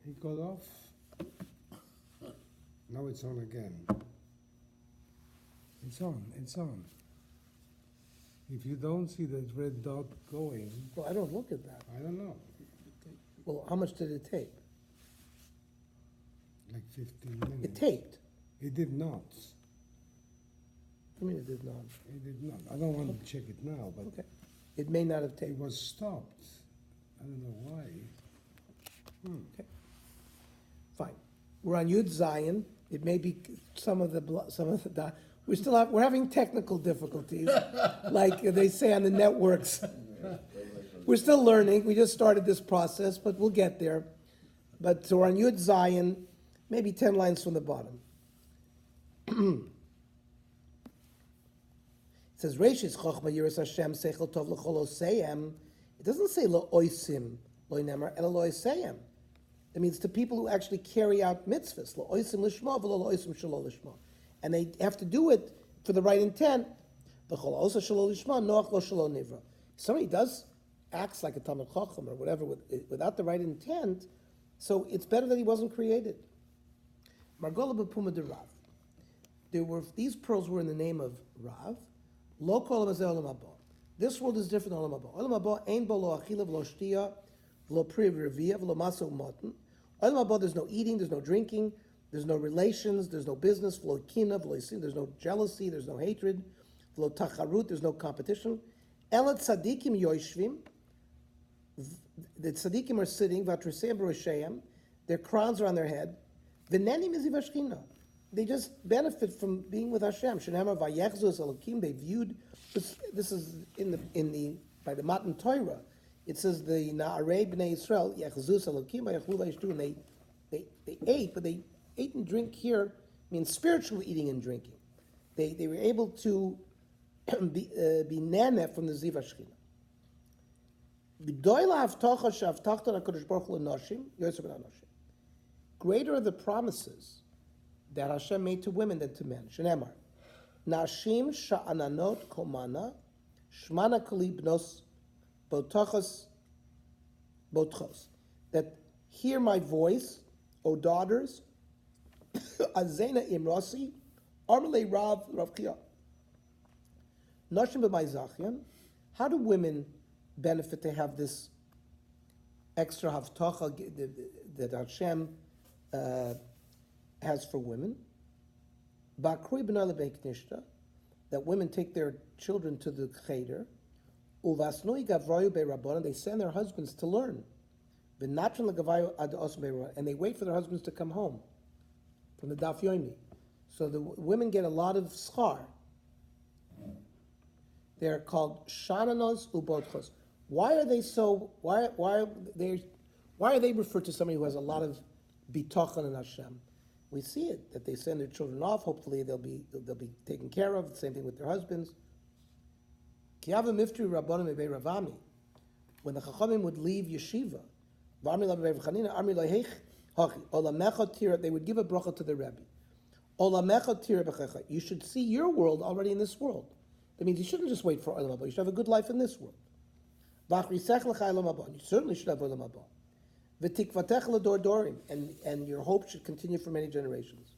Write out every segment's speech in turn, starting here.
He got off. Now it's on again. It's on. It's on. If you don't see that red dot going, Well, I don't look at that. I don't know, Well, how much did it tape? like 15 It minutes. taped. It did not. I mean, it did not. It did not. I don't want to check it now, but Okay. It may not have it taped. was stopped. I don't know why. Fine. We're on Yud Zion. It may be some of the. We're having technical difficulties, like they say on the networks. We're still learning. We just started this process, but we'll get there. But so we're on Yud Zion, maybe 10 lines from the bottom. It says, Reishis Chochma Yiras Hashem Seichel Tov L'Chol Oseihem. It doesn't say Lo Oisim, Lo Nemar, Ela Lo Oseihem. It means to people who actually carry out mitzvahs. Lo Oisim Lishma, V'lo Lo Oisim Shelo Lishma. And they have to do it for the right intent. V'chol Osa Shelo Lishma, Noach Lo Shelo Nivra. Somebody acts like a Talmid Chacham or whatever without the right intent, so it's better that he wasn't created. Margola B'Puma de Rav. These pearls were in the name of Rav. Lo kol hazeh olam haba. This world is different than olam haba. Olam haba ein bo lo achila v'lo shtiya v'lo pri v'reviyah v'lo masa u'matan. Olam haba, there's no eating, there's no drinking, there's no relations, there's no business, v'lo kina, v'lo isin, there's no jealousy, there's no hatred, v'lo tacharut, there's no competition. Elat tzadikim yoishvim. The tzadikim are sitting, v'atruseim b'roshayim, their crowns are on their head. V'neni miziv hashchina. They just benefit from being with Hashem. Shenamar vayechzus elokim. They viewed this is by the Matan Torah. It says the Na'arei bnei Yisrael yechzus elokim vayechlu vayishtu, and they ate, but they ate and drink here means spiritual eating and drinking. They were able to be nana from the ziv hashchina. Greater are the promises that Hashem made to women than to men. Shenemar, Nashim sha'ananot komana, shmana kali bnos botachos. That hear my voice, O daughters, azena imrasi, armale rav kia. Nashim b'mayzachian. How do women benefit to have this extra havtacha that Hashem has for women? That women take their children to the cheder, and they send their husbands to learn. And they wait for their husbands to come home from the Daf Yomi. So the women get a lot of schar. They're called shananos ubotchos. Why are they referred to somebody who has a lot of bitachon in Hashem? We see it, that they send their children off. Hopefully they'll be taken care of. Same thing with their husbands. When the Chachamim would leave yeshiva, they would give a bracha to the Rebbe. You should see your world already in this world. That means you shouldn't just wait for Olam Haba. You should have a good life in this world. You certainly should have Olam Haba. And your hope should continue for many generations.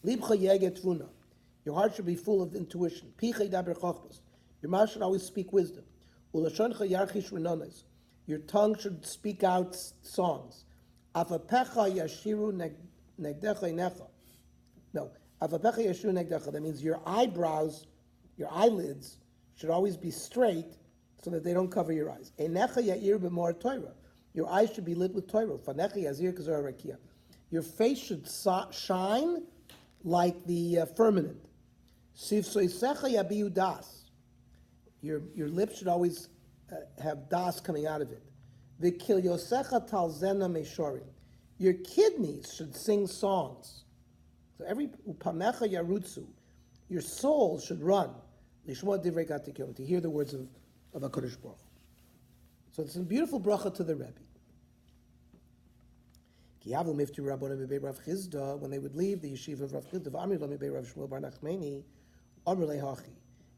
Your heart should be full of intuition. Your mouth should always speak wisdom. Your tongue should speak out songs. No, that means your eyebrows, your eyelids should always be straight so that they don't cover your eyes. Your eyes should be lit with Torah. Your face should shine like the firmament. Your lips should always have das coming out of it. Your kidneys should sing songs. So your soul should run to hear the words of HaKadosh Baruch Hu. So it's a beautiful bracha to the Rebbe. When they would leave the yeshiva of Rav Chisda,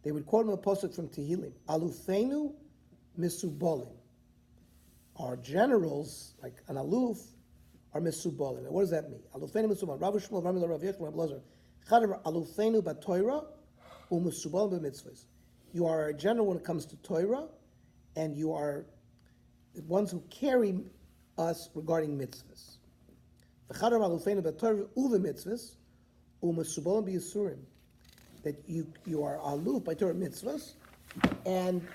they would quote him a pasuk from Tehillim, Alufenu misubolim. Our generals, like an aluf, are Mesubalim. And what does that mean? Alufenu Mesubalim. Rav Shmuel, Rav Miller, Rav Yechon, Rav Lozer. Chadavar Alufenu B'Torah u'Mesubalim b'Mitzvahs. You are a general when it comes to Torah, and you are the ones who carry us regarding mitzvahs. V'chadavar Alufenu B'Torah u'Mitzvahs u'Mesubalim b'Yisurim. That you are aluf by Torah mitzvahs, and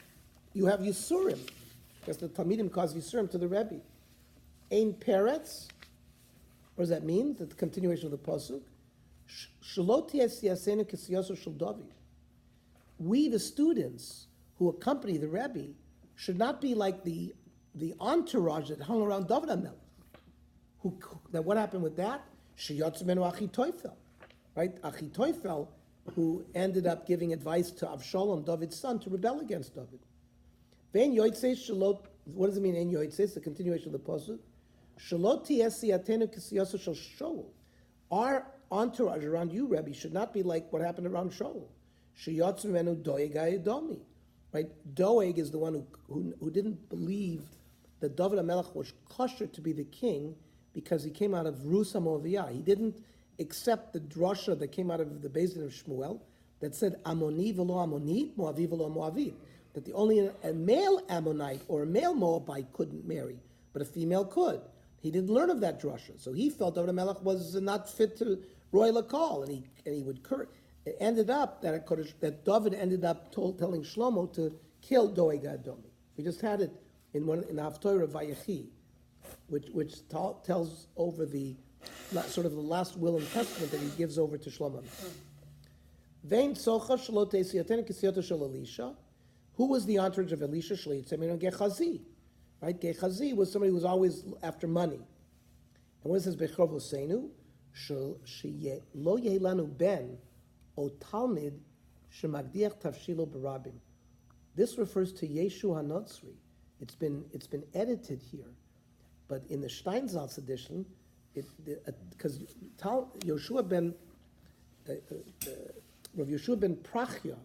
you have Yisurim, because the Talmidim cause Yisurim to the Rebbe. Ein Peretz, what does that mean? The continuation of the Pasuk. Shalot yasenu k'siyaso shel David. We, the students who accompany the Rebbe, should not be like the entourage that hung around David HaMelech. That what happened with that? Sheyotz menu Achitophel, right? Achitophel, who ended up giving advice to Avshalom, David's son, to rebel against David. Vein yotzei shalot. What does it mean? En yotzei, the continuation of the pasuk. Shalot tiyasiyatenu k'siyaso shel Shaul. Our entourage around you, Rebbe, should not be like what happened around Shaul. Sheyotz menu doeg hayedomi. Right? Doeg is the one who didn't believe that David HaMelech was kosher to be the king because he came out of Rus HaMoaviyah. He didn't accept the drasha that came out of the Beis Din of Shmuel that said Ammoni v'lo Ammonit, Moavi v'lo Moavit. That only a male Ammonite or a male Moabite couldn't marry, but a female could. He didn't learn of that drasha, so he felt David HaMelech was not fit to royal call, and he would curse. It ended up that David ended up telling Shlomo to kill Doeg Adomi. We just had it in the Haftorah of Vayechi, which tells over the sort of the last will and testament that he gives over to Shlomo. Vein socha shelo teisiyaten kisiyato shel Elisha. Who was the entourage of Elisha? Shleitzemino Gehazi. Right? Gehazi was somebody who was always after money. And what it says, Bechov Hosenu, lo yehlanu ben o talmid shemagdiach tavshilo barabim. This refers to Yeshu HaNotzri. It's been edited here. But in the Steinsaltz edition, because Yoshua ben Rav Yoshua ben Prachya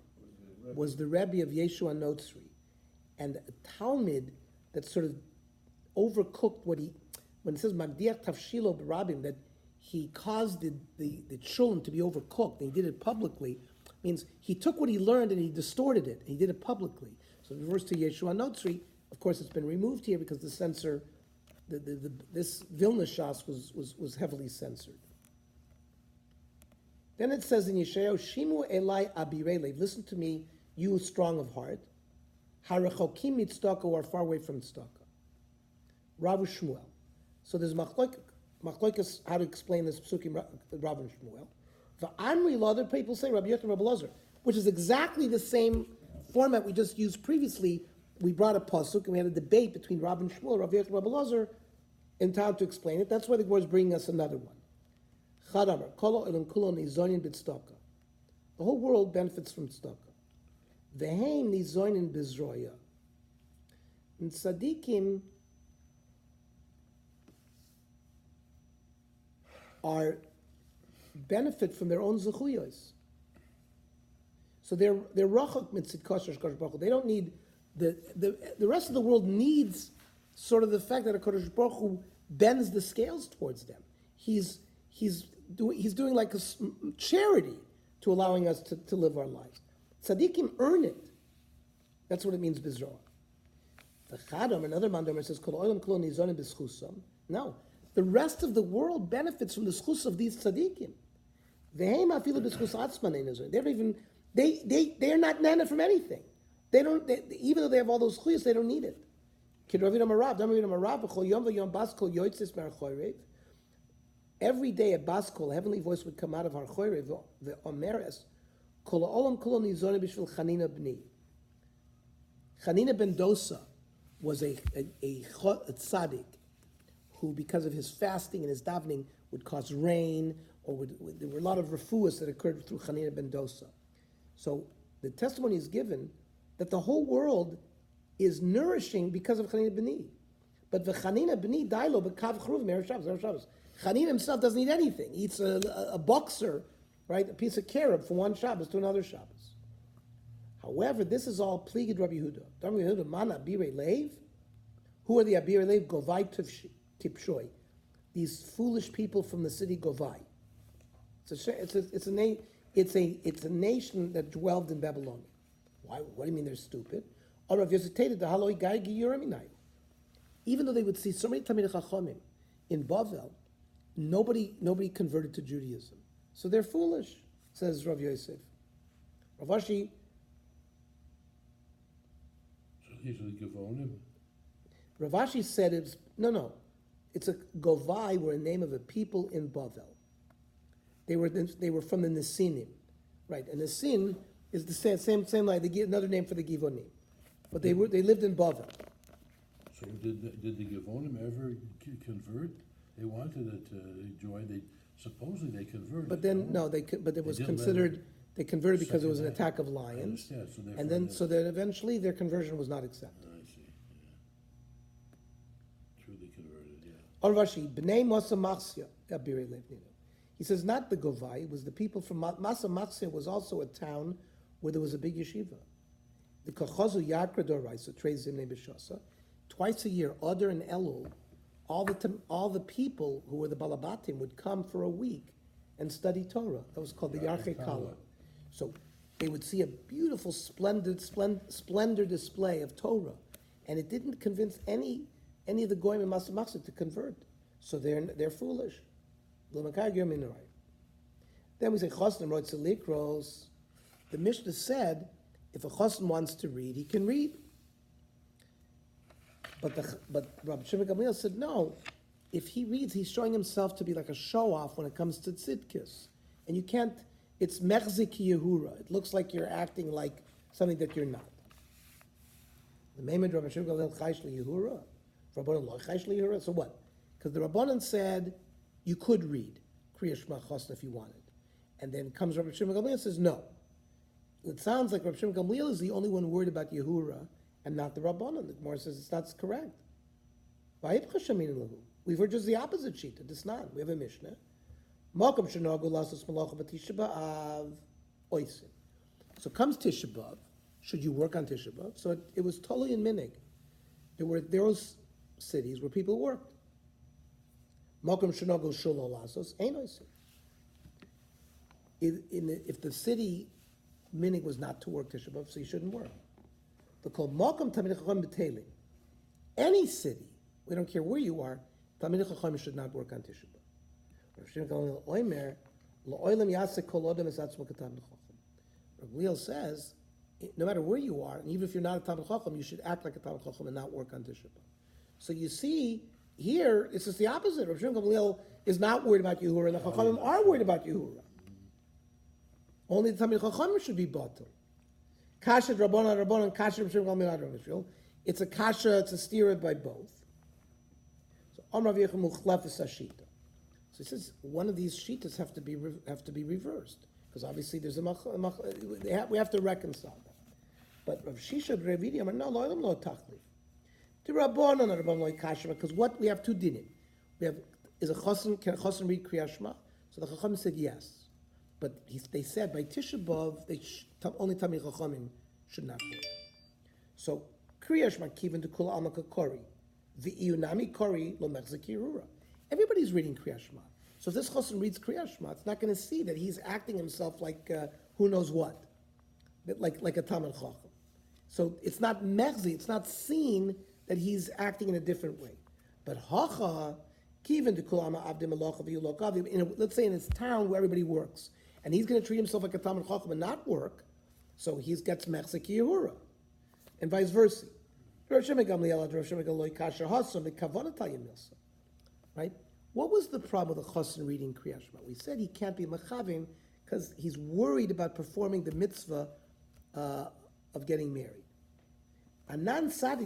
was the Rebbe of Yeshua Notzri, and a Talmud that sort of overcooked when it says Magdiach Tavshilo Barabim, that he caused the children to be overcooked, and he did it publicly, means he took what he learned and he distorted it, and he did it publicly. So it refers to Yeshua Notzri. Of course, it's been removed here because the censor, this Vilna Shas was heavily censored. Then it says in Yeshayahu, Shimu Elai Abirelev, listen to me, you strong of heart. Harachokim mitzedakah, who are far away from tzedakah. Rav Shmuel. So there's machlokes how to explain this psukim, Rav and Shmuel. V'amri, other people say Rabbi Yochanan, Rabbi Lozer, which is exactly the same format we just used previously. We brought a pasuk and we had a debate between Rav and Shmuel, Rabbi Yochanan, Rabbi Lozer, in time to explain it. That's why the Gemara is bringing us another one. Chadamar, kolo elam kulon nizonin b'tzedakah. The whole world benefits from tzedakah. Veheim nizonin b'zroya. And tzaddikim are benefit from their own zechuyos. So they're rachok mitzid kosher Kodesh Baruch Hu. They don't need the rest of the world needs sort of the fact that a Kodesh Baruch Hu bends the scales towards them. He's doing like a charity to allowing us to live our lives. Tzaddikim earn it. That's what it means, bizroa. The Chadam, another mandomer, says, Kol olam kol nizonim b'schusam. No, the rest of the world benefits from the schus of these tzaddikim. Vehem afilu b'schus atzman ein nizonim. They're not nana from anything. Even though they have all those chuyas, they don't need it. Every day a baskol, a heavenly voice would come out of our choyrev, the omeres, kol olam kol nizonim b'shvil Chanina b'ni. Chanina ben Dosa was a tzaddik who, because of his fasting and his davening, would cause rain, or there were a lot of refuahs that occurred through Chanina ben Dosa. So the testimony is given that the whole world is nourishing because of Chanina b'ni. But the Chanina b'ni dailo b'kav chruv me'er Shabbos. Chanina himself doesn't eat anything. He eats a boxer, right, a piece of carob from one Shabbos to another Shabbos. However, this is all pligid Rabbi Yehuda. Rabbi Yehuda, man abirei leiv. Who are the abirei leiv? Govai tipshoy. these foolish people from the city Govai. It's a nation that dwelled in Babylon. Why? What do you mean they're stupid? Even though they would see so many Talmidei Chachamim in Bavel, nobody converted to Judaism. So they're foolish, says Rav Yosef. Rav Ashi, So these are the Gevonim. Rav Ashi said it's a Govai were a name of a people in Bavel. They were from the Nesinim, right? And Nesin is the same like another name for the Givonim, but they lived in Bavel. So did the Gevonim ever convert? They wanted to join. Supposedly they converted. But then but it was considered they converted because it was an attack of lions, and then so that eventually their conversion was not accepted. I see. Yeah. Truly converted. Yeah. Al Rashi, Bnei Masa Machsia, Abirei Levninu. He says not the Govai, it was the people from Masa Machsia was also a town where there was a big yeshiva. The Kachazu Yakra Doraisa, Trei Zimnei B'Shasa, twice a year, Adar and Elul, all the people who were the Balabatim would come for a week and study Torah. That was called the Yarchei Kala. So they would see a beautiful, splendor display of Torah, and it didn't convince any of the Goyim and Masa Machsia to convert. So they're foolish. Then we say Chosn wrote Likros. The Mishnah said, if a Chosn wants to read, he can read. But Rabbi Shimon Gamliel said, no, if he reads, he's showing himself to be like a show-off when it comes to tzidkis. And you can't, it's mechzik yehura. It looks like you're acting like something that you're not. The Maimed Rabbi Shimon Gamliel chaysh yehura. Rabbanan lo chaysh yehura. So what? Because the Rabbanan said you could read Kriya Shema Chosn if you wanted. And then comes Rabbi Shimon Gamliel and says, no. It sounds like Rabbi Shimon Gamliel is the only one worried about yehura and not the Rabbanan. The Gemara says it's not correct. We've heard just the opposite sheet. It's not. We have a Mishnah. So comes Tisha B'Av. Should you work on Tisha B'Av? So it was totally in Minig. There were cities where people worked. If the city Minig was not to work Tisha B'Av, so you shouldn't work. They're called Malkum Talmidei Chacham B'Teilim. Any city, we don't care where you are, Talmidei Chacham should not work on Tisha B'Av. Rav Shimon Gamliel Oimer, L'oilam yasek kol odem es atzmo k'Talmidei Chacham. Rav Gamliel says, no matter where you are, and even if you're not a Talmidei Chacham, you should act like a Talmidei Chacham and not work on Tisha B'Av. So you see, here, it's just the opposite. Rav Shimon Gamliel is not worried about Yehura, and the Chachamim are worried about Yehura. Only the Talmidei Chacham should be batel. Kasha Rabbanan, Kasha Rav Shimon Gamliel Israel. It's a kasha, it's a stira by both. So Amar Rav Yechon Muchlefes Hashita. So he says one of these shitas have to be reversed because obviously there's we have to reconcile them. But Rav Shisha Brevidi Amar no loylam lo tachlif. To Rabbanan lo kasha because what we have two dinim. We have can a chosin read Kriya Shema? So the Chachamim said yes. But they said by Tisha B'Av, only Talmidei Chachamim should not work. So Kriya Shema kiven to Kula Alma Kori, V'iyunami Kori lo mechzik yirura. Everybody's reading Kriya Shema. So if this Chosn reads Kriya Shema, it's not going to see that he's acting himself like who knows what, like a Talmid Chacham. So it's not mechzi, it's not seen that he's acting in a different way. But Hacha kiven to Kula Alma Avdim Alocha V'yulok. Let's say in his town where everybody works. And he's going to treat himself like a Talmid Chacham and not work, so he gets mechzik yehura, and vice versa. Right? What was the problem with a chassan reading Kriya Shema? We said he can't be machavim because he's worried about performing the mitzvah of getting married. Anan sadi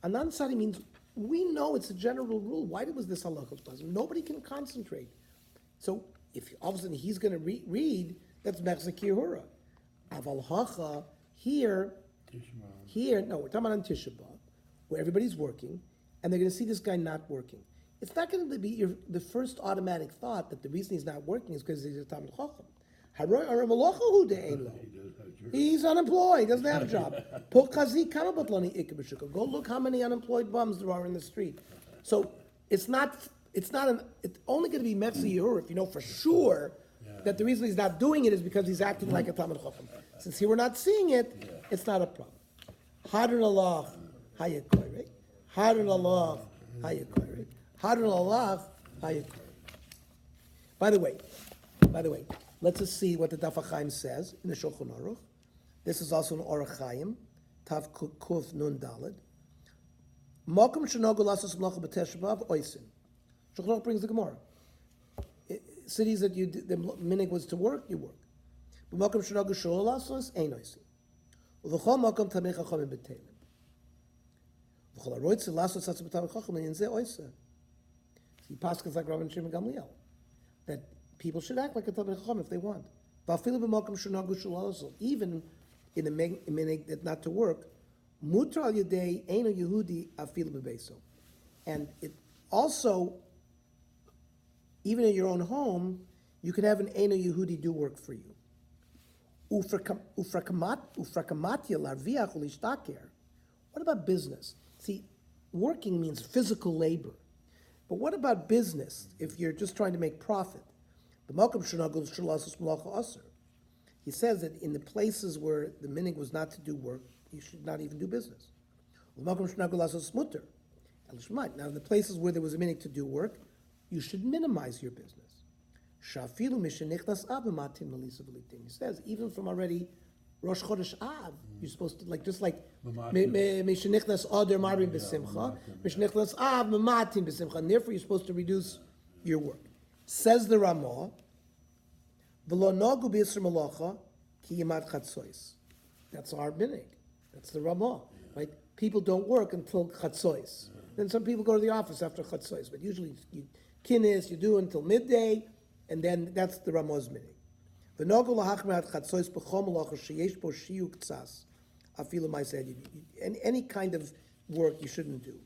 Anan sadi means we know it's a general rule. Why was this halacha pleasant? Nobody can concentrate. So if all of a sudden he's going to read, that's mechzik yehura. Aval hacha here, no, we're talking about on Tisha B'Av, where everybody's working, and they're going to see this guy not working. It's not going to be the first automatic thought that the reason he's not working is because he's a Talmid Chacham. He's unemployed, he doesn't have a job. Go look how many unemployed bums there are in the street. So It's only going to be Metziyur if you know for sure that the reason he's not doing it is because he's acting like a Talmud Chacham. Since here we're not seeing it, it's not a problem. Hadron Allah, Hayakoy, Hadron Allah, Hayakoy, Hadron Allah, Hayakoy. By the way, let's just see what the Daf HaChaim says in the Shulchan Aruch. This is also in Orach Chaim, Tav Kuf Nun Daled. Mokum shenogu lasos melacha b'Tisha B'Av oisin. Shulchan Aruch brings the Gemara. Cities that the minig was to work, you work. But mokum shenogu shelo lasos ein oisin. Uv'chol mokum tamei chachamim b'teilim. V'chol haroitze lasos atzah b'tamei chachamim in ze oisa. He passes like Rabban Shimon Gamliel that people should act like a tamei chacham if they want. V'afilu b'mokum shenogu shelo lasos, even in a minig that not to work. Mutar al yedei eino Yehudi afil bebeso, and it also, even in your own home, you can have an eino Yehudi do work for you. Ufrakamatya larviach ulishtaker. What about business? See, working means physical labor, but what about business? If you're just trying to make profit, the malkam shenagul shalasus malacha aser. He says that in the places where the minig was not to do work, you should not even do business. Now, in the places where there was a minig to do work, you should minimize your business. He says, even from already Rosh Chodesh Av, you're supposed to, just like, and therefore you're supposed to reduce your work. Says the Ramah, that's our minig. That's the Ramah, right? People don't work until Chatzois. Then some people go to the office after Chatzois, but usually you kinnis, you do until midday, and then that's the Ramah's minig. Any kind of work you shouldn't do.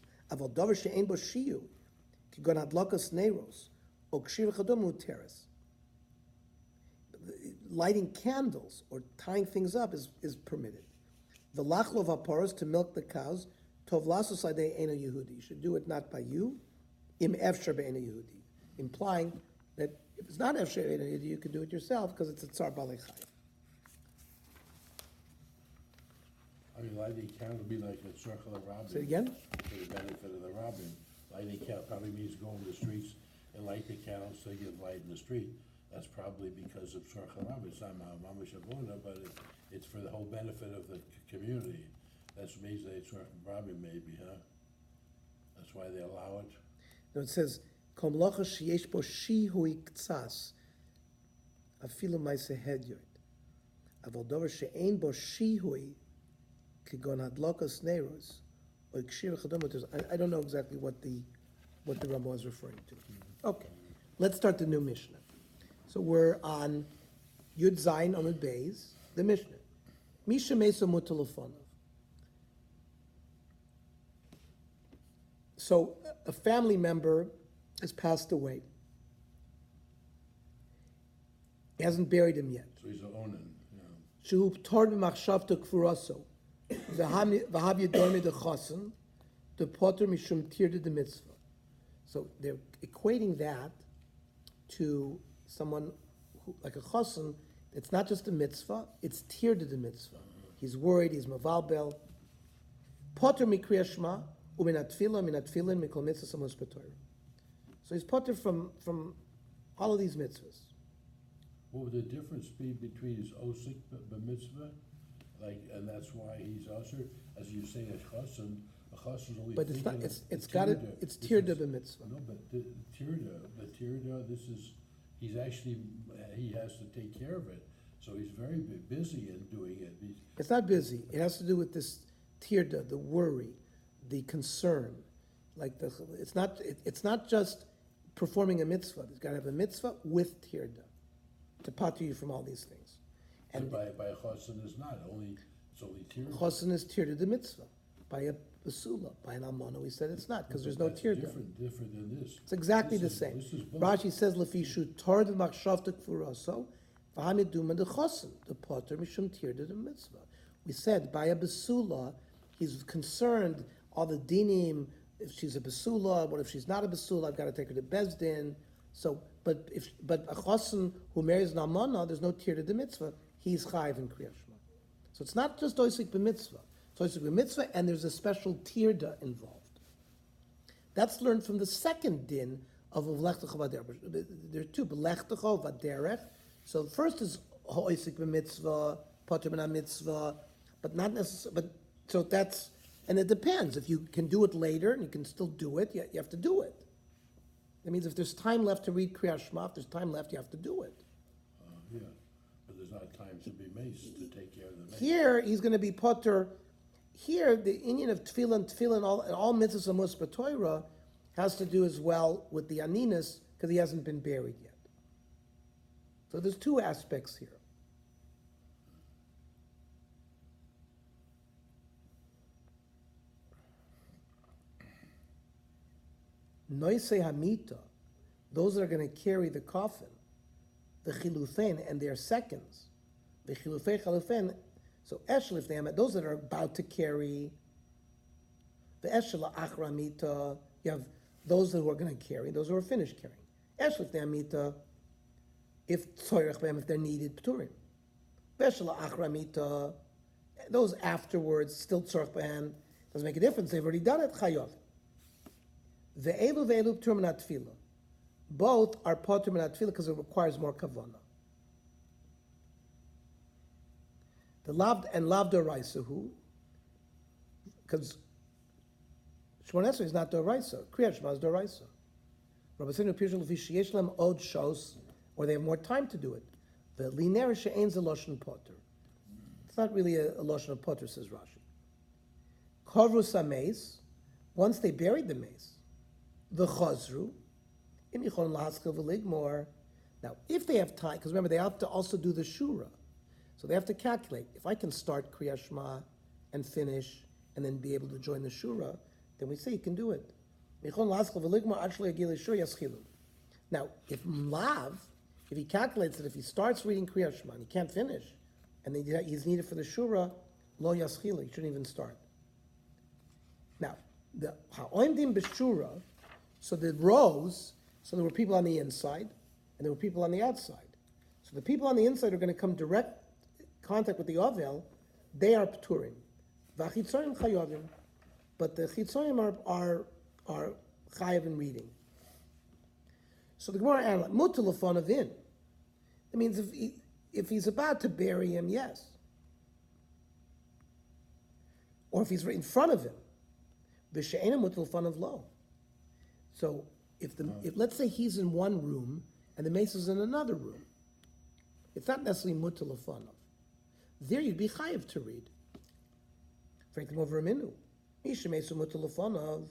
Lighting candles or tying things up is permitted. The lachlo vaporos, to milk the cows, tov lasos adei eno Yehudi. You should do it not by you, im efshar be'eno Yehudi, implying that if it's not efshar be'eno Yehudi, you can do it yourself because it's a tsar balei chayv. I mean, lighting count would be like a circle of robbing. Say it again? For the benefit of the robbing. Lighting count probably means go in the streets and light the candles so you get light in the street. That's probably because of circle robbing. It's not mamash avona, but it's for the whole benefit of the community. That's what means they circle robbing maybe, huh? That's why they allow it. No, it says, Kom locha sheyesh bo shihui ktsas, afilu maise hedyot. Aval dover she'ein bo shihui, kigon hadlokos neiros, or kshir chadomotos. I don't know exactly what the Ramah is referring to. Okay, let's start the new Mishnah. So we're on Yud Zayin Amud Beis, the Mishnah. Misha Mesa Mutalafonov. So a family member has passed away. He hasn't buried him yet. So he's an onan, Shehu p'tor b'machshavto kfuraso. V'hav yedormi dechasen, the potter mishum tirde de mitzvah. So they're equating that to someone who, like a chosen, it's not just a mitzvah, it's tirde de mitzvah. He's worried, he's mavalbel. Potter mikriya shma, u'minat tefillin, mikol mitzvah samos b'torah. So he's potter from all of these mitzvahs. What would the difference be between his osik b'mitzvah, and that's why he's usher, as you say, a chosen only. But it's not. thinking of It's the got it. tirda. It's This tirda is- b'mitzvah. No, but the tirda, this is, he's actually, he has to take care of it, so he's very busy in doing it. It's not busy. It has to do with this tirda, the worry, the concern. It's not just performing a mitzvah. He's got to have a mitzvah with tirda to pater you from all these things. And by a chosen is not, it's only tirda. Chosen is tirda the mitzvah. By a basula, by an almana, we said it's not because there's no That's tirda. different than this. It's exactly This the is- same. This is both. Rashi says lefishu tar the machshavta kfuraso v'hamiduma the chosen the potter mishum tirda the mitzvah. We said by a basula, he's concerned all the dinim if she's a basula, what if she's not a basula? I've got to take her to Bezdin. So, but a chosin who marries an almana, there's no tier to the mitzvah. He's chayiv in Kriyas Shema. So it's not just oisik b'mitzvah. It's oisik b'mitzvah, and there's a special tirda involved. That's learned from the second din of v'lechtecha v'derech. There are two, v'lechtecha v'derech. So the first is oisik b'mitzvah, poter min mitzvah, but not necessarily. But so that's, and it depends. If you can do it later and you can still do it, you have to do it. That means if there's time left to read Kriyas Shema, if there's time left, you have to do it. Yeah, but there's not time to be maced to take care of the mace. Here, he's going to be potter. Here, the Indian of tefillin, all mitzvahs of Moshe Torah has to do as well with the aninus because he hasn't been buried yet. So there's two aspects here. Noise Hamita, those that are going to carry the coffin, the chilufen and their seconds, the chilufei chalufen. So eshel if those that are about to carry, the eshel achramita, you have those who are going to carry, those who are finished carrying. Eshel if amita, if tzorech b'hem, if they're needed, pturim. Eshel achramita, those afterwards still tzorech b'hem, doesn't make a difference. They've already done it. Chayov. Ve'elu ve'elu pturim minat tefillah. Both are potter minat tefillah because it requires more kavanah. The lav and lav doraisa who, because Shemon Esrei is not doraisa. Kriyas Shema is doraisa. Rabbi Sinu Pirshel v'sheyesh lem od shos, or they have more time to do it. The liner she'ein ze loshen potter. It's not really a loshen of potter, says Rashi. Kovrus hameis, once they buried the mace, the chazru, im yichon lahaskil v'ligmor. Now, if they have time, because remember they have to also do the shura, so they have to calculate. If I can start Kriyas Shema and finish, and then be able to join the shura, then we say you can do it. Now, if Lav, if he calculates that if he starts reading Kriyas Shema and he can't finish, and then he's needed for the shura, lo yaschila, he shouldn't even start. Now, the ha'oimdim b'shura, so the rows, so there were people on the inside, and there were people on the outside. So the people on the inside are going to come direct contact with the Ovel, they are pturim. V'achitzorim chayovim. But the chitzorim are chayav in reading. So the Gemara analyzes, mutalafon avin. That means if he's about to bury him, yes. Or if he's right in front of him, v'she'ena mutalafon of lo. So if let's say he's in one room and the mace is in another room, it's not necessarily mutalafon of. There you'd be chayav to read. Frankly, over a minu. Mishamesu mutalafon of.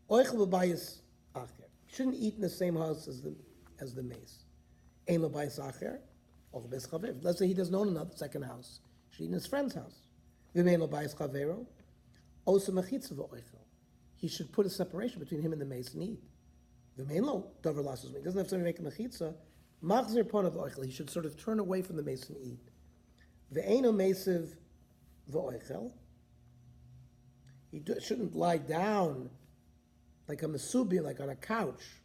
Oichel b'bayis acher. Shouldn't eat in the same house as the mace. Ein lo bayis acher. Och bes chaver. Let's say he doesn't own another second house. He should eat in his friend's house. V'mein lo bayis chavero. Osa mechitza v'oichel. He should put a separation between him and the mace and eat. V'mein lo dover lasos me. He doesn't have to make a mechitza. Machzir pon of oichel. He should sort of turn away from the mace and eat. Ve'eno mesiv v'oichel. He shouldn't lie down like a masubi, like on a couch.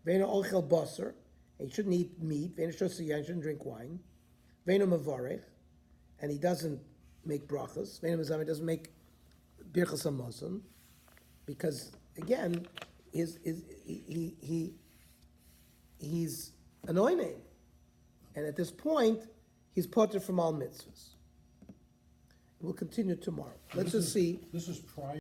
Ve'eno oichel basar. He shouldn't eat meat. Ve'eno shosiyan. He shouldn't drink wine. Ve'eno mavarech. And he doesn't make brachas. Ve'eno mezameh. He doesn't make birchas hamazon. Because, again, he's an oinei. And at this point, he's potter from all mitzvahs. We'll continue tomorrow. Let's just see. This is prior